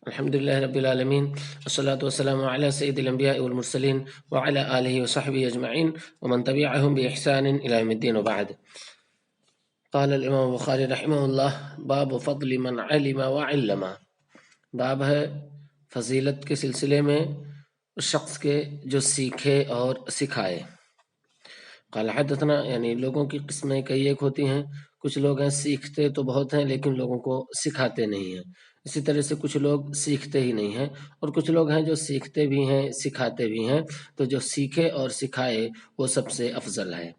الحمد لله رب العالمين والصلاة والسلام على سيد الأنبياء والمرسلين وعلى آله وصحبه أجمعين ومن تبعهم بإحسان إلى يوم الدين وبعد. قال الإمام البخاري رحمه الله باب فضل من علم وعلم. باب ہے فضیلت کے سلسلے میں اس شخص کے جو سیکھے اور سکھائے. قال حدثنا یعنی لوگوں کی قسمیں کئی ایک ہوتی ہیں. کچھ لوگ ہیں سیکھتے تو بہت ہیں لیکن لوگوں کو سکھاتے نہیں ہیں. اسی طرح سے کچھ لوگ سیکھتے ہی نہیں ہیں اور کچھ لوگ ہیں جو سیکھتے بھی ہیں سکھاتے بھی ہیں. تو جو سیکھے اور سکھائے وہ سب سے افضل ہے.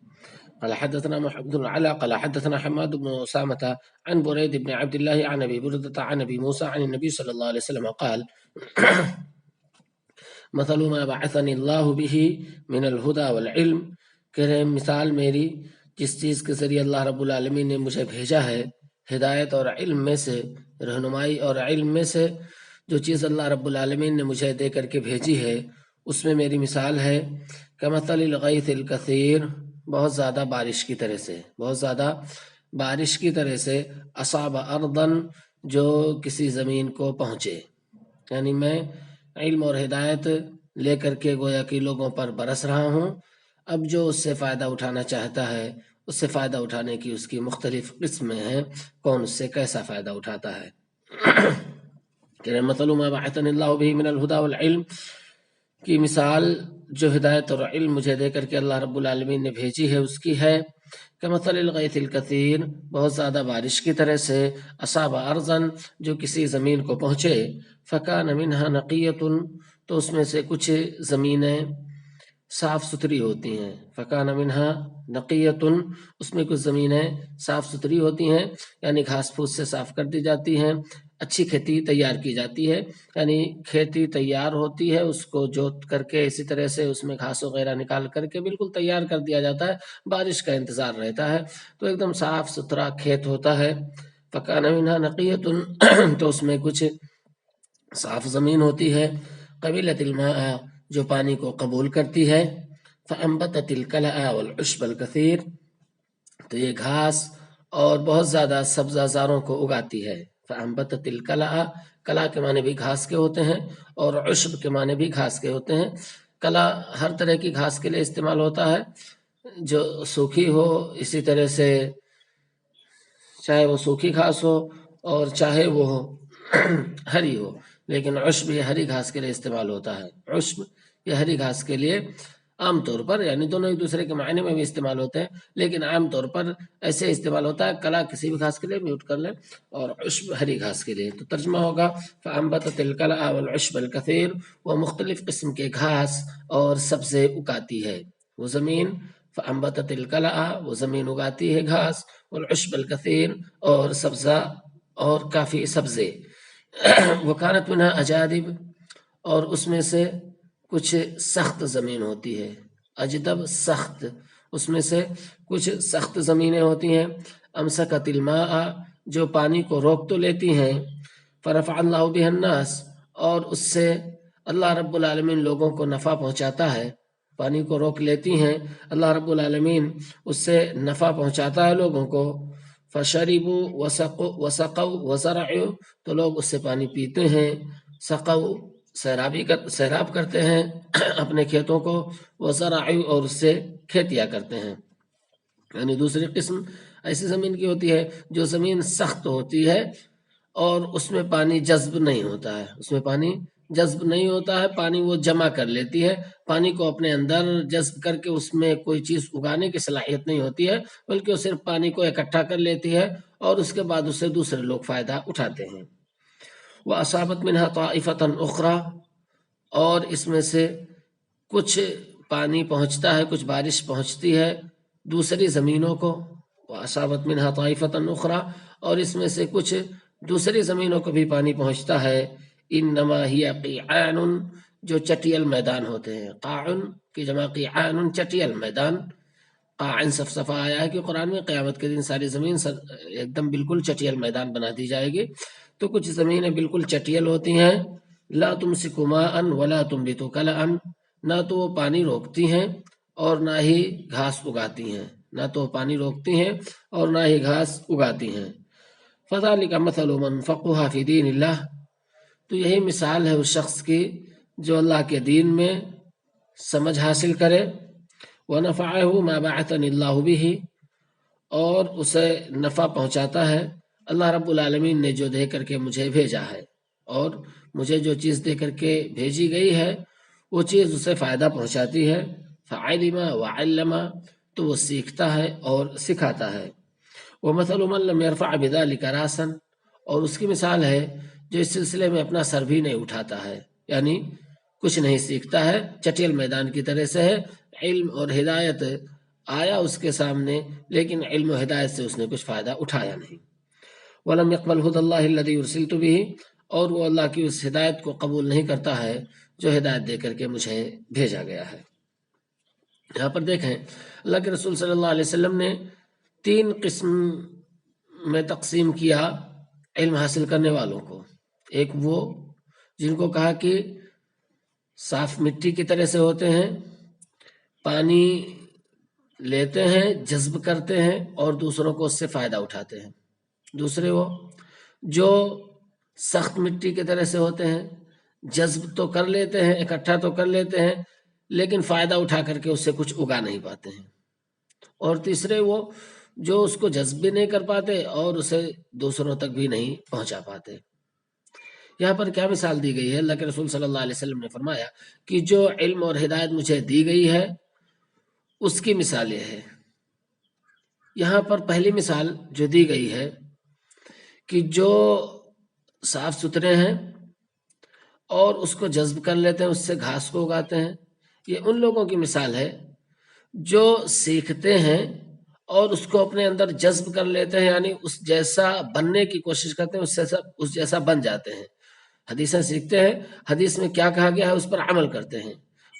قال حدثنا محمد بن العلاء قال حدثنا حماد بن أسامة عن بريد بن عبد الله عن أبي بردة عن أبي موسى عن النبي صلى الله عليه وسلم قال مثل ما بعثني الله به من الهدى والعلم. کہہ رہے مثال میری جس چیز کے ذریعے اللہ رب العالمین نے مجھے بھیجا ہے ہدایت اور علم میں سے، رہنمائی اور علم میں سے، جو چیز اللہ رب العالمین نے مجھے دے کر کے بھیجی ہے اس میں میری مثال ہے کمثل الغیث الکثیر، بہت زیادہ بارش کی طرح سے، بہت زیادہ بارش کی طرح سے، اصاب ارضن جو کسی زمین کو پہنچے. یعنی میں علم اور ہدایت لے کر کے گویا کہ لوگوں پر برس رہا ہوں. اب جو اس سے فائدہ اٹھانا چاہتا ہے اس سے فائدہ اٹھانے کی اس کی مختلف قسمیں ہیں، کون اس سے کیسا فائدہ اٹھاتا ہے. کہ مثل ما بعثني الله به من الهدى والعلم کی مثال جو ہدایت اور علم مجھے دے کر کے اللہ رب العالمین نے بھیجی ہے اس کی ہے کمثل الغیث الکثیر، بہت زیادہ بارش کی طرح سے، اصاب ارضن جو کسی زمین کو پہنچے، فکان منها نقیۃ تو اس میں سے کچھ زمینیں صاف ستھری ہوتی ہیں. فکان منہا نقیتن اس میں کچھ زمینیں صاف ستھری ہوتی ہیں، یعنی گھاس پھوس سے صاف کر دی جاتی ہیں، اچھی کھیتی تیار کی جاتی ہے. یعنی کھیتی تیار ہوتی ہے، اس کو جوت کر کے اسی طرح سے اس میں گھاس وغیرہ نکال کر کے بالکل تیار کر دیا جاتا ہے، بارش کا انتظار رہتا ہے تو ایک دم صاف ستھرا کھیت ہوتا ہے. فکان منہا نقیتن تو اس میں کچھ صاف زمین ہوتی ہے، قبیلت الماء جو پانی کو قبول کرتی ہے، فانبتت الکلأ والعشب الکثیر تو یہ گھاس اور بہت زیادہ سبزہ زاروں کو اگاتی ہے. فانبتت الکلأ، کلا کے معنی بھی گھاس کے ہوتے ہیں اور عشب کے معنی بھی گھاس کے ہوتے ہیں. کلا ہر طرح کی گھاس کے لیے استعمال ہوتا ہے جو سوکھی ہو، اسی طرح سے چاہے وہ سوکھی گھاس ہو اور چاہے وہ ہری ہو، لیکن عشب یہ ہری گھاس کے لیے استعمال ہوتا ہے. عشب یہ ہری گھاس کے لیے عام طور پر، یعنی دونوں ایک دوسرے کے معنی میں بھی استعمال ہوتے ہیں لیکن عام طور پر ایسے استعمال ہوتا ہے. کلا کسی بھی گھاس کے لیے میوٹ کر لیں اور عشب ہری گھاس کے لیے، تو ترجمہ ہوگا فانبتت الکلأ والعشب الکثیر، وہ مختلف قسم کے گھاس اور سبزے اگاتی ہے وہ زمین. فانبتت الکلأ وہ زمین اگاتی ہے گھاس، والعشب الکثیر اور سبزہ اور کافی سبزے. وکانت منہا اجادب اور اس میں سے کچھ سخت زمین ہوتی ہے، اجدب سخت، اس میں سے کچھ سخت زمینیں ہوتی ہیں. امسکت الماء جو پانی کو روک تو لیتی ہیں، فرفع اللہ بها الناس اور اس سے اللہ رب العالمین لوگوں کو نفع پہنچاتا ہے. پانی کو روک لیتی ہیں، اللہ رب العالمین اس سے نفع پہنچاتا ہے لوگوں کو. فشربوا وسقوا وزرعوا تو لوگ اس سے پانی پیتے ہیں، سقوا سیراب کرتے ہیں اپنے کھیتوں کو، وزرعوا اور اس سے کھیتیاں کرتے ہیں. یعنی دوسری قسم ایسی زمین کی ہوتی ہے جو زمین سخت ہوتی ہے اور اس میں پانی جذب نہیں ہوتا ہے، اس میں پانی جذب نہیں ہوتا ہے، پانی وہ جمع کر لیتی ہے، پانی کو اپنے اندر جذب کر کے اس میں کوئی چیز اگانے کی صلاحیت نہیں ہوتی ہے، بلکہ وہ صرف پانی کو اکٹھا کر لیتی ہے اور اس کے بعد اس سے دوسرے لوگ فائدہ اٹھاتے ہیں. وَأَصَابَتْ مِنْهَا طَائِفَةً أُخْرَى اور اس میں سے کچھ پانی پہنچتا ہے، کچھ بارش پہنچتی ہے دوسری زمینوں کو. وَأَصَابَتْ مِنْهَا طَائِفَةً أُخْرَى اور اس میں سے کچھ دوسری زمینوں کو بھی پانی پہنچتا ہے. انما ہی قیعان جو چٹیل میدان ہوتے ہیں، قاعن کی جمع قیعان چٹیل میدان. قاعن صفصفہ آیا ہے کہ قرآن میں قیامت کے دن ساری زمین ایک دم بالکل چٹیل میدان بنا دی جائے گی. تو کچھ زمینیں بالکل چٹیل ہوتی ہیں، لا تمسک ماء ولا تنبت کلأ نہ تو وہ پانی روکتی ہیں اور نہ ہی گھاس اگاتی ہیں، نہ تو پانی روکتی ہیں اور نہ ہی گھاس اگاتی ہیں. فذلک مثل من فقہ فی دین اللہ تو یہی مثال ہے اس شخص کی جو اللہ کے دین میں سمجھ حاصل کرے، وَنَفَعَهُ مَا بَعَثَنِ اللَّهُ بِهِ، اور اسے نفع پہنچاتا ہے اللہ رب العالمین نے جو دے کر کے مجھے بھیجا ہے، اور مجھے جو چیز دے کر کے بھیجی گئی ہے وہ چیز اسے فائدہ پہنچاتی ہے، فَعَلِمَ وَعَلَّمَ، تو وہ سیکھتا ہے اور سکھاتا ہے، وَمَثَلُ مَن لَّمْ يَرْفَعْ بِذَلِكَ رَأْسًا، اور اس کی مثال ہے جو اس سلسلے میں اپنا سر بھی نہیں اٹھاتا ہے، یعنی کچھ نہیں سیکھتا ہے، چٹیل میدان کی طرح سے ہے، علم اور ہدایت آیا اس کے سامنے لیکن علم و ہدایت سے اس نے کچھ فائدہ اٹھایا نہیں، وَلَمْ يَقْبَلْ هُدَى اللَّهِ الَّذِي أُرْسِلْتُ بِهِ، اور وہ اللہ کی اس ہدایت کو قبول نہیں کرتا ہے جو ہدایت دے کر کے مجھے بھیجا گیا ہے۔ یہاں پر دیکھیں اللہ کے رسول صلی اللہ علیہ وسلم نے 3 قسم میں تقسیم کیا علم حاصل کرنے والوں کو۔ ایک وہ جن کو کہا کہ صاف مٹی کی طرح سے ہوتے ہیں، پانی لیتے ہیں، جذب کرتے ہیں اور دوسروں کو اس سے فائدہ اٹھاتے ہیں۔ دوسرے وہ جو سخت مٹی کی طرح سے ہوتے ہیں، جذب تو کر لیتے ہیں، اکٹھا تو کر لیتے ہیں لیکن فائدہ اٹھا کر کے اس سے کچھ اگا نہیں پاتے ہیں۔ اور تیسرے وہ جو اس کو جذب بھی نہیں کر پاتے اور اسے دوسروں تک بھی نہیں پہنچا پاتے۔ یہاں پر کیا مثال دی گئی ہے؟ اللہ کے رسول صلی اللہ علیہ وسلم نے فرمایا کہ جو علم اور ہدایت مجھے دی گئی ہے اس کی مثال یہ ہے۔ یہاں پر پہلی مثال جو دی گئی ہے کہ جو صاف ستھرے ہیں اور اس کو جذب کر لیتے ہیں، اس سے گھاس کو اگاتے ہیں، یہ ان لوگوں کی مثال ہے جو سیکھتے ہیں اور اس کو اپنے اندر جذب کر لیتے ہیں، یعنی اس جیسا بننے کی کوشش کرتے ہیں، اس جیسا بن جاتے ہیں۔ حدیثیں سیکھتے ہیں، حدیث میں کیا کہا گیا ہے اس پر عمل کرتے ہیں،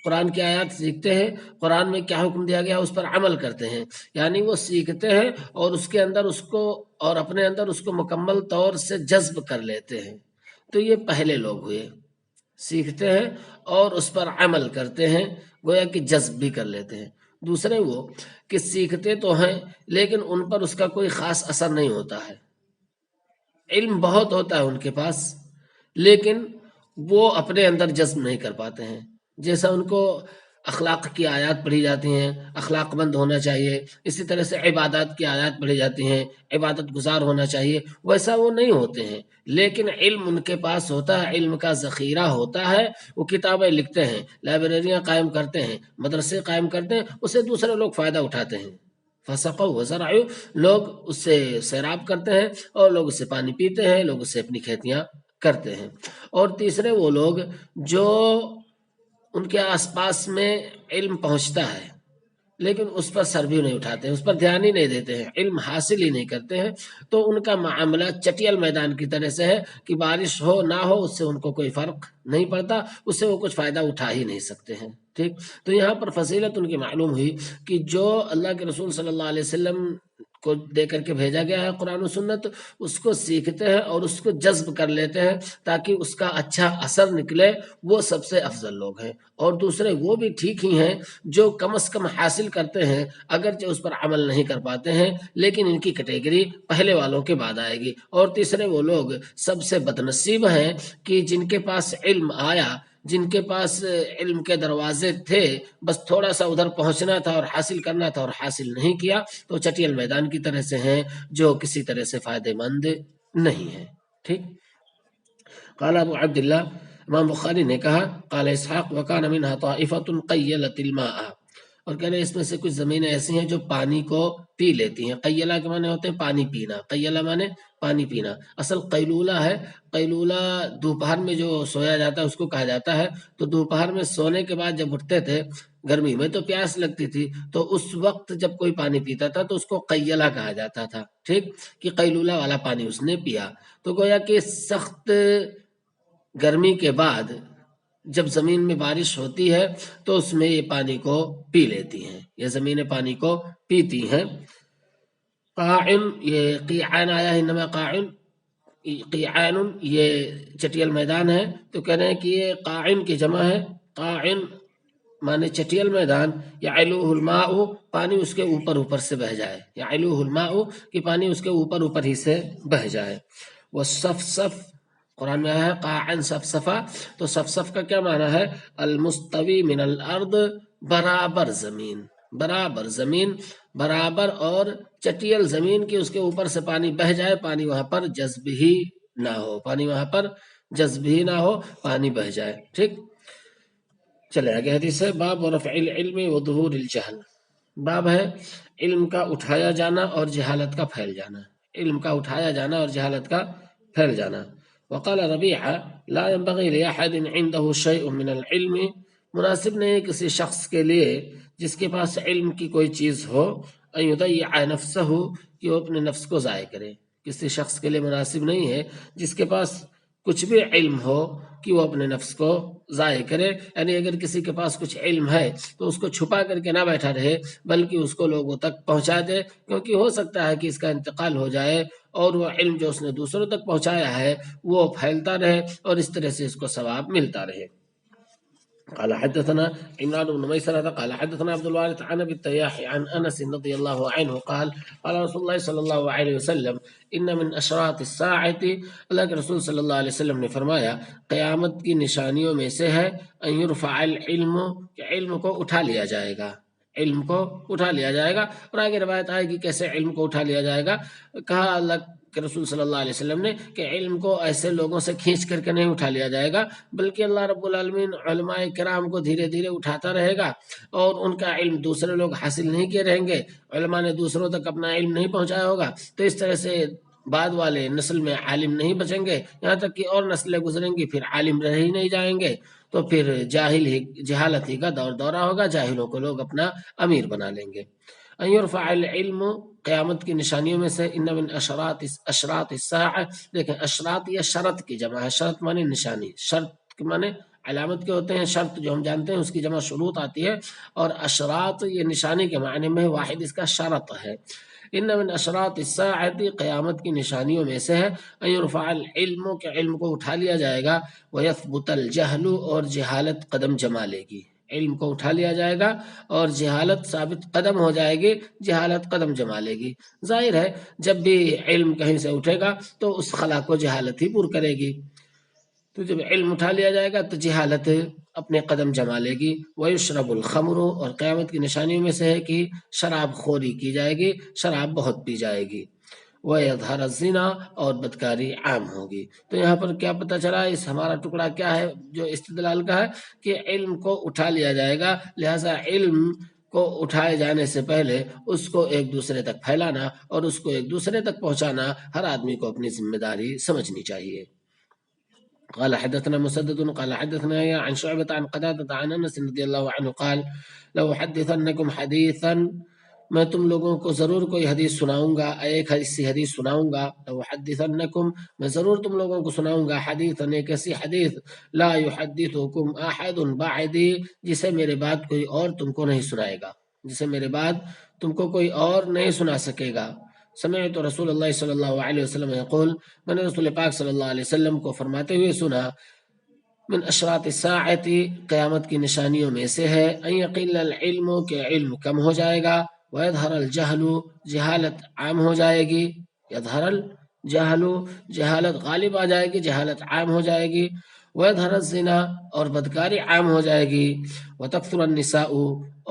قرآن کی آیات سیکھتے ہیں، قرآن میں کیا حکم دیا گیا اس پر عمل کرتے ہیں، یعنی وہ سیکھتے ہیں اور اس کے اندر اس کو اور اپنے اندر اس کو مکمل طور سے جذب کر لیتے ہیں۔ تو یہ پہلے لوگ ہوئے، سیکھتے ہیں اور اس پر عمل کرتے ہیں، گویا کہ جذب بھی کر لیتے ہیں۔ دوسرے وہ کہ سیکھتے تو ہیں لیکن ان پر اس کا کوئی خاص اثر نہیں ہوتا ہے، علم بہت ہوتا ہے ان کے پاس لیکن وہ اپنے اندر جذب نہیں کر پاتے ہیں۔ جیسا ان کو اخلاق کی آیات پڑھی جاتی ہیں، اخلاق مند ہونا چاہیے، اسی طرح سے عبادات کی آیات پڑھی جاتی ہیں، عبادت گزار ہونا چاہیے، ویسا وہ نہیں ہوتے ہیں، لیکن علم ان کے پاس ہوتا ہے، علم کا ذخیرہ ہوتا ہے، وہ کتابیں لکھتے ہیں، لائبریریاں قائم کرتے ہیں، مدرسے قائم کرتے ہیں، اسے دوسرے لوگ فائدہ اٹھاتے ہیں۔ فسقوا وزرعوا، لوگ اس سے سیراب کرتے ہیں اور لوگ اس سے پانی پیتے ہیں، لوگ اس سے اپنی کھیتیاں کرتے ہیں۔ اور تیسرے وہ لوگ جو ان کے آس پاس میں علم پہنچتا ہے لیکن اس پر سر بھی نہیں اٹھاتے ہیں، اس پر دھیان ہی نہیں دیتے ہیں، علم حاصل ہی نہیں کرتے ہیں، تو ان کا معاملہ چٹیل میدان کی طرح سے ہے کہ بارش ہو نہ ہو اس سے ان کو کوئی فرق نہیں پڑتا، اس سے وہ کچھ فائدہ اٹھا ہی نہیں سکتے ہیں۔ ٹھیک، تو یہاں پر فضیلت ان کی معلوم ہوئی کہ جو اللہ کے رسول صلی اللہ علیہ وسلم کو دے کر کے بھیجا گیا ہے قرآن و سنت، اس کو سیکھتے ہیں اور اس کو جذب کر لیتے ہیں تاکہ اس کا اچھا اثر نکلے، وہ سب سے افضل لوگ ہیں۔ اور دوسرے وہ بھی ٹھیک ہی ہیں جو کم از کم حاصل کرتے ہیں اگرچہ اس پر عمل نہیں کر پاتے ہیں، لیکن ان کی کیٹیگری پہلے والوں کے بعد آئے گی۔ اور تیسرے وہ لوگ سب سے بدنصیب ہیں کہ جن کے پاس علم آیا، جن کے پاس علم کے دروازے تھے، بس تھوڑا سا ادھر پہنچنا تھا اور حاصل کرنا تھا اور حاصل نہیں کیا، تو چٹیل میدان کی طرح سے ہیں جو کسی طرح سے فائدہ مند نہیں ہیں۔ ٹھیک، قال ابو عبداللہ، امام بخاری نے کہا قال اسحاق وکان منها طائفة قیلت الماء، اور کہہ رہے اس میں سے کچھ زمینیں ایسی ہیں جو پانی کو پی لیتی ہیں۔ قیلہ کے معنی ہوتے ہیں پانی پینا، قیلہ معنی پانی پینا، اصل قیلولہ ہے، قیلولہ دوپہر میں جو سویا جاتا ہے اس کو کہا جاتا ہے۔ تو دوپہر میں سونے کے بعد جب اٹھتے تھے، گرمی میں تو پیاس لگتی تھی، تو اس وقت جب کوئی پانی پیتا تھا تو اس کو قیلہ کہا جاتا تھا۔ ٹھیک، کہ قیلولہ والا پانی اس نے پیا، تو گویا کہ سخت گرمی کے بعد جب زمین میں بارش ہوتی ہے تو اس میں یہ پانی کو پی لیتی ہیں، یہ زمینیں پانی کو پیتی ہیں۔ قاعن، یہ قیعان آیا ہے، انما قاعن، قیعان یہ چٹیل میدان ہے، تو کہہ رہے ہیں کہ یہ قاعن کی جمع ہے، قاعن مانے چٹیل میدان، یعلوہ الماء، پانی اس کے اوپر اوپر سے بہ جائے، یعلوہ الماء کہ پانی اس کے اوپر اوپر ہی سے بہ جائے۔ والصفصف، قرآن میں آیا ہے قاعن صفصفا، تو صفصف کا کیا معنی ہے؟ المستوی من الارض، برابر زمین، برابر زمین، برابر اور چٹیل زمین کی اس کے اوپر سے پانی بہ جائے، پانی وہاں پر جذب ہی نہ ہو، پانی وہاں پر جذب ہی نہ ہو، پانی بہ جائے. ٹھیک، چلے آگے حدیث ہے باب رفع العلم وظہور الجہل. باب ہے علم کا اٹھایا جانا اور جہالت کا پھیل جانا، علم کا اٹھایا جانا اور جہالت کا پھیل جانا. وقال ربیعہ لا ينبغي لأحد عنده شيء من العلم، مناسب نہیں کسی شخص کے لیے جس کے پاس علم کی کوئی چیز ہو، ان یضیع نفسہ، کہ وہ اپنے نفس کو ضائع کرے. کسی شخص کے لیے مناسب نہیں ہے جس کے پاس کچھ بھی علم ہو کہ وہ اپنے نفس کو ضائع کرے. یعنی اگر کسی کے پاس کچھ علم ہے تو اس کو چھپا کر کے نہ بیٹھا رہے، بلکہ اس کو لوگوں تک پہنچا دے، کیونکہ ہو سکتا ہے کہ اس کا انتقال ہو جائے اور وہ علم جو اس نے دوسروں تک پہنچایا ہے وہ پھیلتا رہے اور اس طرح سے اس کو ثواب ملتا رہے. قال حدثنا عمران بن ميسرة قال حدثنا عبد الوارث عن ابي التياح عن انس رضي الله عنه قال قال رسول الله صلى الله عليه وسلم ان من اشراط الساعة، اللہ کے رسول صلی اللہ علیہ وسلم نے فرمایا قیامت کی نشانیوں میں سے ہے ان يرفع العلم، کہ علم کو اٹھا لیا جائے گا، علم کو اٹھا لیا جائے گا. اور آگے روایت آئے گی کیسے علم کو اٹھا لیا جائے گا. کہا اللہ کہ رسول صلی اللہ علیہ وسلم نے کہ علم کو ایسے لوگوں سے کھینچ کر کے نہیں اٹھا لیا جائے گا، بلکہ اللہ رب العالمین علماء کرام کو دھیرے دھیرے اٹھاتا رہے گا اور ان کا علم دوسرے لوگ حاصل نہیں کیے رہیں گے، علماء نے دوسروں تک اپنا علم نہیں پہنچایا ہوگا، تو اس طرح سے بعد والے نسل میں عالم نہیں بچیں گے، یہاں تک کہ اور نسلیں گزریں گی پھر عالم رہ ہی نہیں جائیں گے، تو پھر جہالت ہی کا دور دورہ ہوگا، جاہلوں کو لوگ اپنا امیر بنا لیں گے. ان يرفع العلم، قیامت کی نشانیوں میں سے ان من اشراط الساعہ، دیکھیں اشراط یا شرط کی جمع ہے، شرط مانے نشانی، شرط مانے علامت کے ہوتے ہیں، شرط جو ہم جانتے ہیں اس کی جمع شروط آتی ہے، اور اشراط یہ نشانی کے معنی میں واحد اس کا شرط ہے. ان من اشراط الساعہ، قیامت کی نشانیوں میں سے ہے ان يرفع العلم، کہ علم کو اٹھا لیا جائے گا، ويثبت الجہل، اور جہالت قدم جما لے گی. علم کو اٹھا لیا جائے گا اور جہالت ثابت قدم ہو جائے گی، جہالت قدم جما لے گی. ظاہر ہے جب بھی علم کہیں سے اٹھے گا تو اس خلا کو جہالت ہی پور کرے گی، تو جب علم اٹھا لیا جائے گا تو جہالت اپنے قدم جما لے گی. وَيُشْرَبُ الْخَمْرُ، اور قیامت کی نشانیوں میں سے ہے کہ شراب خوری کی جائے گی، شراب بہت پی جائے گی. وَيَظْهَرَ الزِّنَا، اور بدکاری عام ہوگی. تو یہاں پر کیا پتہ چلا، اس ہمارا ٹکڑا کیا ہے جو استدلال کا ہے کہ علم کو اٹھا لیا جائے گا، لہذا علم کو اٹھائے جانے سے پہلے اس کو ایک دوسرے تک پھیلانا اور اس کو ایک دوسرے تک پہنچانا ہر آدمی کو اپنی ذمہ داری سمجھنی چاہیے. قال حدثنا مسدد قال حدثنا عن شعبة عن قتادة عن انس رضي الله عنه قال لو حدثنكم حديثا، میں تم لوگوں کو ضرور کوئی حدیث سناؤں گا، ایک ایسی حدیث سناؤں گا، لو حدثنکم، میں ضرور تم لوگوں کو سناؤں گا، حدیث ایک ایسی حدیث لا يحدثكم احد بعدی، جسے میرے بعد کوئی اور تم کو نہیں سنائے گا، جسے میرے بعد تم کو کوئی اور نہیں سنا سکے گا. سمعت رسول اللہ صلی اللہ علیہ وسلم یقول، میں نے رسول پاک صلی اللہ علیہ وسلم کو فرماتے ہوئے سنا، من اشراط الساعۃ، قیامت کی نشانیوں میں سے ہے ان یقل العلم، کہ علم کم ہو جائے گا، ویظہر الجہل، جہالت عام ہو جائے گی، یظہر الجہل، جہالت غالب آ جائے گی، جہالت عام ہو جائے گی، ویظہر الزنا، اور بدکاری عام ہو جائے گی، وتکثر النساء،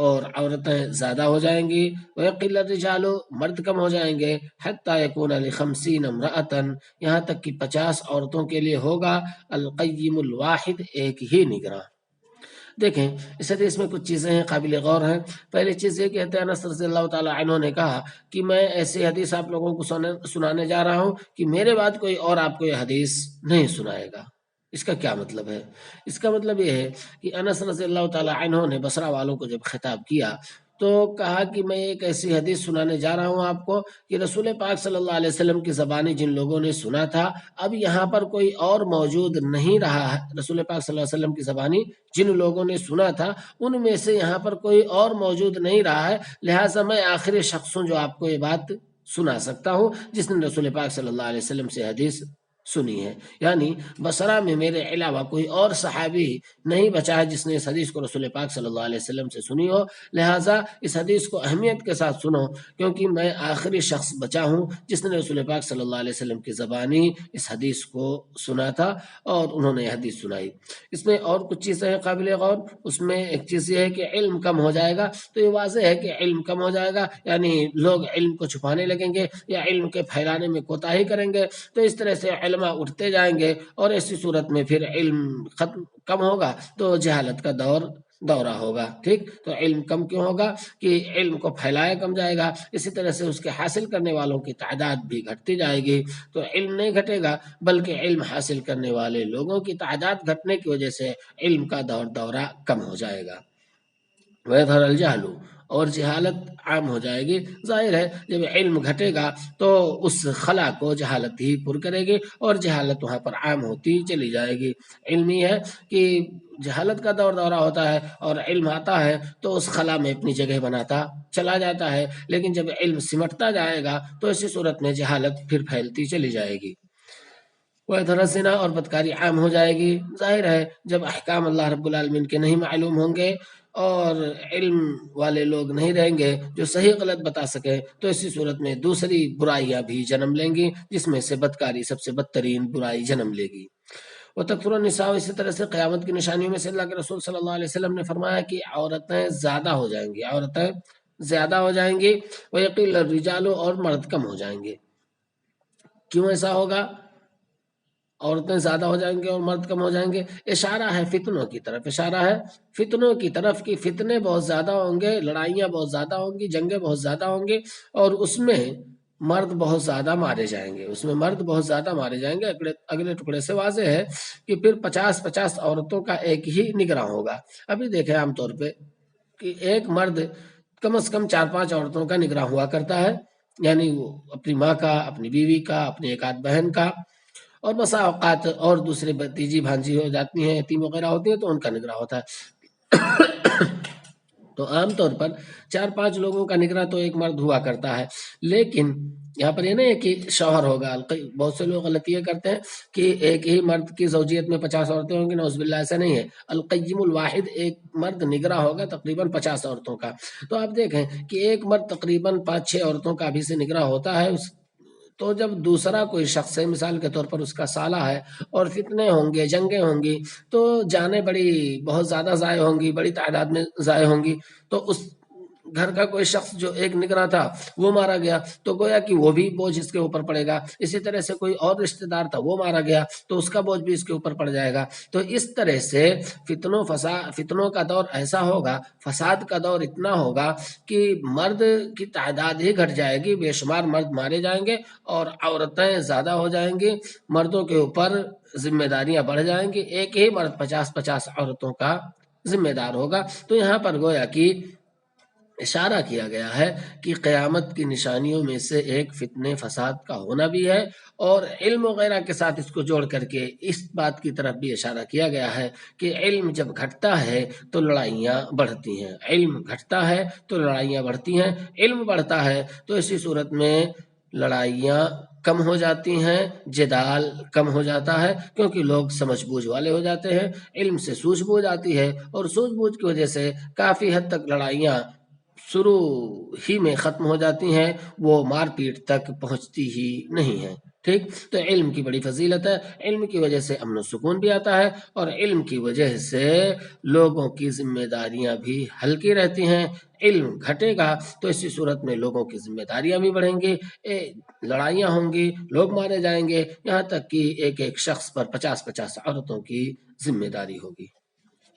اور عورتیں زیادہ ہو جائیں گی، ویقل الرجال، مرد کم ہو جائیں گے، حتی یکون ل50 امرأۃ، یہاں تک کہ 50 عورتوں کے لیے ہوگا القیم الواحد، ایک ہی نگراں. دیکھیں اس حدیث میں کچھ چیزیں ہیں قابل غور ہیں. پہلی چیز یہ کہتے ہیں انس رضی اللہ تعالی عنہ نے کہا کہ میں ایسی حدیث آپ لوگوں کو سنانے جا رہا ہوں کہ میرے بعد کوئی اور آپ کو یہ حدیث نہیں سنائے گا. اس کا کیا مطلب ہے؟ اس کا مطلب یہ ہے کہ انس رضی اللہ تعالی عنہ نے بصرہ والوں کو جب خطاب کیا تو کہا کہ میں ایک ایسی حدیث سنانے جا رہا ہوں آپ کو کہ رسول پاک صلی اللہ علیہ وسلم کی زبانی جن لوگوں نے سنا تھا اب یہاں پر کوئی اور موجود نہیں رہا ہے. رسول پاک صلی اللہ علیہ وسلم کی زبانی جن لوگوں نے سنا تھا ان میں سے یہاں پر کوئی اور موجود نہیں رہا ہے، لہٰذا میں آخری شخص ہوں جو آپ کو یہ بات سنا سکتا ہوں جس نے رسول پاک صلی اللہ علیہ وسلم سے حدیث سنی ہے، یعنی بصرہ میں میرے علاوہ کوئی اور صحابی نہیں بچا ہے جس نے اس حدیث کو رسول پاک صلی اللہ علیہ وسلم سے سنی ہو، لہٰذا اس حدیث کو اہمیت کے ساتھ سنو، کیونکہ میں آخری شخص بچا ہوں جس نے رسول پاک صلی اللہ علیہ وسلم کی زبانی اس حدیث کو سنا تھا اور انہوں نے یہ حدیث سنائی۔ اس میں اور کچھ چیزیں ہیں قابل غور، اس میں ایک چیز یہ ہے کہ علم کم ہو جائے گا، تو یہ واضح ہے کہ علم کم ہو جائے گا، یعنی لوگ علم کو چھپانے لگیں گے یا علم کے پھیلانے میں کوتاہی کریں گے، تو اس طرح سے علماء اٹھتے جائیں گے اور ایسی صورت میں پھر علم ختم کم ہوگا تو جہالت کا دورہ ہوگا۔ ٹھیک، تو علم کم کیوں ہوگا کہ علم کو پھیلایا کم جائے گا، اسی طرح سے اس کے حاصل کرنے والوں کی تعداد بھی گھٹتی جائے گی، تو علم نہیں گھٹے گا بلکہ علم حاصل کرنے والے لوگوں کی تعداد گھٹنے کی وجہ سے علم کا دورہ کم ہو جائے گا۔ وَيَظْهَرَ الْجَهْلُ، اور جہالت عام ہو جائے گی۔ ظاہر ہے جب علم گھٹے گا تو اس خلا کو جہالت ہی پر کرے گی اور جہالت وہاں پر عام ہوتی چلی جائے گی۔ علم ہی ہے کہ جہالت کا دورہ ہوتا ہے اور علم آتا ہے تو اس خلا میں اپنی جگہ بناتا چلا جاتا ہے، لیکن جب علم سمٹتا جائے گا تو اسی صورت میں جہالت پھر پھیلتی چلی جائے گی۔ وَيَظْهَرَ الزِّنَا، اور بدکاری عام ہو جائے گی۔ ظاہر ہے جب احکام اللہ رب العالمین کے نہیں معلوم ہوں گے اور علم والے لوگ نہیں رہیں گے جو صحیح غلط بتا سکیں تو اسی صورت میں دوسری برائیاں بھی جنم لیں گی، جس میں سے بدکاری سب سے بدترین برائی جنم لے گی۔ وَتَكْثُرُ النِّسَاءُ، اسی طرح سے قیامت کی نشانیوں میں سے اللہ کے رسول صلی اللہ علیہ وسلم نے فرمایا کہ عورتیں زیادہ ہو جائیں گی، عورتیں زیادہ ہو جائیں گی، وَيَقِلُّ الرِّجَالُ، اور مرد کم ہو جائیں گے۔ کیوں ایسا ہوگا؟ عورتیں زیادہ ہو جائیں گے اور مرد کم ہو جائیں گے، اشارہ ہے فتنوں کی طرف، اشارہ ہے فتنوں کی طرف کہ فتنے بہت زیادہ ہوں گے، لڑائیاں بہت زیادہ ہوں گی، جنگیں بہت زیادہ ہوں گی، اور اس میں مرد بہت زیادہ مارے جائیں گے، اس میں مرد بہت زیادہ مارے جائیں گے۔ اگلے ٹکڑے سے واضح ہے کہ پھر 50 عورتوں کا ایک ہی نگراں ہوگا۔ ابھی دیکھیں عام طور پہ کہ ایک مرد کم از کم 4-5 عورتوں کا نگراں ہوا کرتا ہے، یعنی وہ اپنی ماں کا، اپنی بیوی کا، اپنی ایک آدھ بہن کا، اور بسا اوقات اور دوسرے بھتیجی بھانجی ہو جاتی ہیں، یتیم وغیرہ ہوتی ہیں تو ان کا نگراں ہوتا ہے۔ تو عام طور پر 4-5 لوگوں کا نگراں تو ایک مرد ہوا کرتا ہے، لیکن یہاں پر یہ نہیں ہے کہ شوہر ہوگا۔ بہت سے لوگ غلطی یہ کرتے ہیں کہ ایک ہی مرد کی زوجیت میں 50 عورتیں ہوں گی، نعوذ باللہ، ایسا نہیں ہے۔ القیم الواحد، ایک مرد نگراں ہوگا تقریباً 50 عورتوں کا۔ تو آپ دیکھیں کہ ایک مرد تقریباً 5-6 عورتوں کا بھی سے نگراں ہوتا ہے، تو جب دوسرا کوئی شخص ہے، مثال کے طور پر اس کا سالہ ہے، اور فتنے ہوں گے، جنگیں ہوں گی، تو جانیں بہت زیادہ ضائع ہوں گی، بڑی تعداد میں ضائع ہوں گی، تو اس گھر کا کوئی شخص جو ایک نگراں تھا وہ مارا گیا تو گویا کہ وہ بھی بوجھ اس کے اوپر پڑے گا۔ اسی طرح سے کوئی اور رشتہ دار تھا وہ مارا گیا تو اس کا بوجھ بھی اس کے اوپر پڑ جائے گا۔ تو اس طرح سے فتنوں کا دور ایسا ہوگا، فساد کا دور اتنا ہوگا کہ مرد کی تعداد ہی گھٹ جائے گی، بے شمار مرد مارے جائیں گے اور عورتیں زیادہ ہو جائیں گی، مردوں کے اوپر ذمہ داریاں بڑھ جائیں گی، ایک ہی مرد 50 عورتوں کا ذمہ دار ہوگا۔ تو یہاں پر گویا کہ اشارہ کیا گیا ہے کہ قیامت کی نشانیوں میں سے ایک فتنے فساد کا ہونا بھی ہے، اور علم وغیرہ کے ساتھ اس کو جوڑ کر کے اس بات کی طرف بھی اشارہ کیا گیا ہے کہ علم جب گھٹتا ہے تو لڑائیاں بڑھتی ہیں، علم گھٹتا ہے تو لڑائیاں بڑھتی ہیں، علم بڑھتا ہے تو اسی صورت میں لڑائیاں کم ہو جاتی ہیں، جدال کم ہو جاتا ہے، کیونکہ لوگ سمجھ بوجھ والے ہو جاتے ہیں، علم سے سوجھ بوجھ آتی ہے، اور سوجھ بوجھ کی وجہ سے کافی حد تک لڑائیاں شروع ہی میں ختم ہو جاتی ہیں، وہ مار پیٹ تک پہنچتی ہی نہیں ہیں۔ ٹھیک، تو علم کی بڑی فضیلت ہے، علم کی وجہ سے امن و سکون بھی آتا ہے، اور علم کی وجہ سے لوگوں کی ذمہ داریاں بھی ہلکی رہتی ہیں۔ علم گھٹے گا تو اسی صورت میں لوگوں کی ذمہ داریاں بھی بڑھیں گی، لڑائیاں ہوں گی، لوگ مارے جائیں گے، یہاں تک کہ ایک ایک شخص پر 50 عورتوں کی ذمہ داری ہوگی۔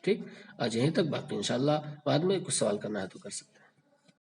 ٹھیک، آج یہیں تک، باقی انشاءاللہ بعد میں کچھ سوال کرنا ہے تو کر سکتے ہیں۔